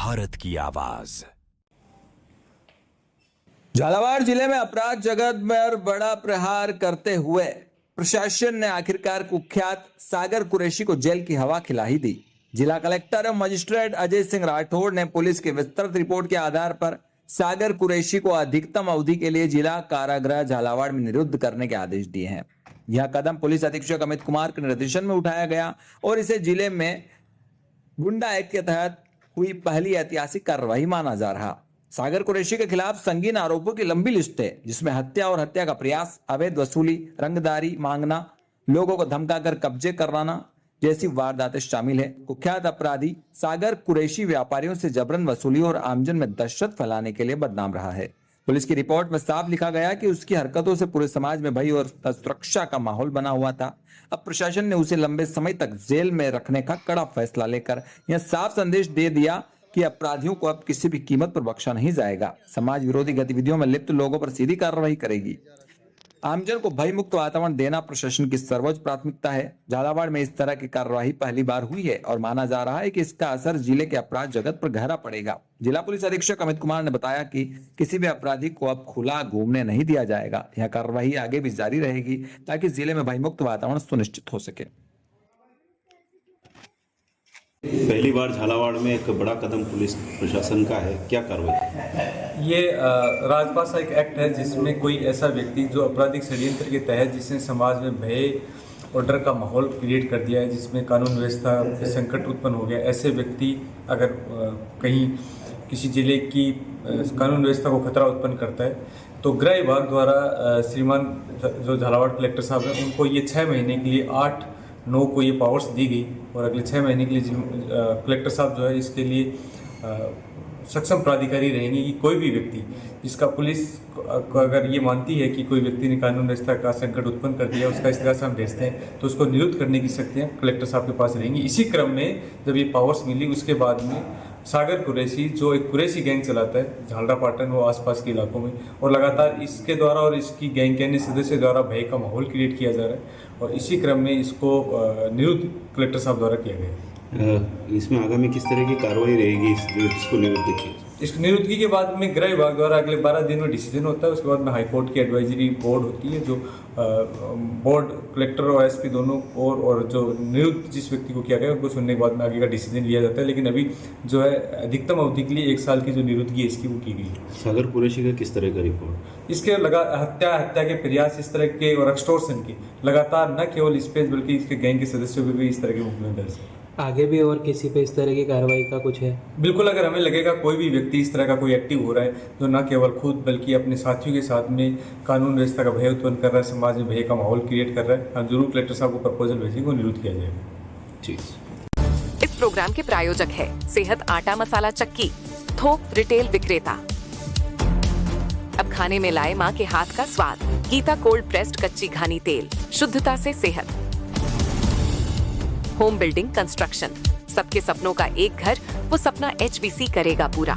भारत की आवाज। झालावाड़ जिले में अपराध जगत पर बड़ा प्रहार करते हुए प्रशासन ने आखिरकार कुख्यात सागर कुरैशी को जेल की हवा खिला ही दी। जिला कलेक्टर एवं मजिस्ट्रेट अजय सिंह राठौड़ ने पुलिस की विस्तृत रिपोर्ट के आधार पर सागर कुरैशी को अधिकतम अवधि के लिए जिला कारागृह झालावाड़ में निरुद्ध करने के आदेश दिए हैं। यह कदम पुलिस अधीक्षक अमित कुमार के निर्देशन में उठाया गया और इसे जिले में गुंडा एक्ट के तहत हुई पहली ऐतिहासिक कार्रवाई माना जा रहा। सागर कुरैशी के खिलाफ संगीन आरोपों की लंबी लिस्ट है, जिसमें हत्या और हत्या का प्रयास, अवैध वसूली, रंगदारी मांगना, लोगों को धमकाकर कब्जे कराना जैसी वारदातें शामिल है। कुख्यात अपराधी सागर कुरैशी व्यापारियों से जबरन वसूली और आमजन में दहशत फैलाने के लिए बदनाम रहा है। पुलिस की रिपोर्ट में साफ लिखा गया कि उसकी हरकतों से पूरे समाज में भय और सुरक्षा का माहौल बना हुआ था। अब प्रशासन ने उसे लंबे समय तक जेल में रखने का कड़ा फैसला लेकर यह साफ संदेश दे दिया कि अपराधियों को अब किसी भी कीमत पर बख्शा नहीं जाएगा। समाज विरोधी गतिविधियों में लिप्त लोगों पर सीधी कार्रवाई करेगी। आमजन को भय मुक्त वातावरण देना प्रशासन की सर्वोच्च प्राथमिकता है। झालावाड़ में इस तरह की कार्रवाई पहली बार हुई है और माना जा रहा है कि इसका असर जिले के अपराध जगत पर गहरा पड़ेगा। जिला पुलिस अधीक्षक अमित कुमार ने बताया कि किसी भी अपराधी को अब खुला घूमने नहीं दिया जाएगा। यह कार्रवाई आगे भी जारी रहेगी ताकि जिले में भयमुक्त वातावरण सुनिश्चित हो सके। पहली बार झालावाड़ में एक बड़ा कदम पुलिस प्रशासन का है, क्या कार्रवाई? ये राजपास एक एक्ट है जिसमें कोई ऐसा व्यक्ति जो आपराधिक षड्यंत्र के तहत जिसने समाज में भय और डर का माहौल क्रिएट कर दिया है, जिसमें कानून व्यवस्था में संकट उत्पन्न हो गया, ऐसे व्यक्ति अगर कहीं किसी जिले की कानून व्यवस्था को खतरा उत्पन्न करता है तो गृह विभाग द्वारा श्रीमान जो झालावाड़ कलेक्टर साहब हैं उनको ये 6 महीने के लिए 8/9 को ये पावर्स दी गई और अगले 6 महीने के लिए कलेक्टर साहब जो है इसके लिए सक्षम प्राधिकारी रहेंगे कि कोई भी व्यक्ति जिसका पुलिस अगर ये मानती है कि कोई व्यक्ति ने कानून व्यवस्था का संकट उत्पन्न कर दिया, उसका इस्तेगासा हम भेजते हैं तो उसको निरुद्ध करने की शक्तियाँ कलेक्टर साहब के पास रहेंगी। इसी क्रम में जब ये पावर्स मिली उसके बाद में सागर कुरैशी जो एक कुरैशी गैंग चलाता है झालरा पाटन व आसपास के इलाकों में, और लगातार इसके द्वारा और इसकी गैंग के अन्य सदस्य द्वारा भय का माहौल क्रिएट किया जा रहा है और इसी क्रम में इसको निरुद्ध कलेक्टर साहब द्वारा किया गया। इसमें आगामी किस तरह की कार्रवाई रहेगी इसको निरुद्ध की? इस निरुद्धगी के बाद में गृह विभाग द्वारा अगले 12 दिन में डिसीजन होता है। उसके बाद में हाईकोर्ट की एडवाइजरी बोर्ड होती है जो बोर्ड कलेक्टर और एसपी दोनों और जो निरुद्ध जिस व्यक्ति को किया गया उनको सुनने के बाद में आगे का डिसीजन लिया जाता है। लेकिन अभी जो है अधिकतम अवधि के लिए 1 साल की जो निरुद्धगी है इसकी वो की गई है। सागर कुरैशी का किस तरह का रिपोर्ट? इसके हत्या के प्रयास इस तरह के और एक्सटॉर्शन के लगातार न केवल इस पे बल्कि इसके गैंग के सदस्यों पर भी इस तरह के मुकदमे दर्ज है। आगे भी और किसी पे इस तरह की कार्रवाई का कुछ है? बिल्कुल, अगर हमें लगेगा कोई भी व्यक्ति इस तरह का कोई एक्टिव हो रहा है जो न केवल खुद बल्कि अपने साथियों के साथ में कानून व्यवस्था का भय उत्पन्न कर रहा है, समाज में भय का माहौल क्रिएट कर रहा है, हम जरूर कलेक्टर साहब को प्रपोजल भेजेंगे, वो निरुद्ध किया जाएगा। ठीक। इस प्रोग्राम के प्रायोजक है सेहत आटा मसाला चक्की, थोक रिटेल विक्रेता। अब खाने में लाए माँ के हाथ का स्वाद। गीता कोल्ड प्रेस्ड कच्ची घानी तेल, शुद्धता से सेहत। होम बिल्डिंग कंस्ट्रक्शन, सबके सपनों का एक घर, वो सपना HBC करेगा पूरा।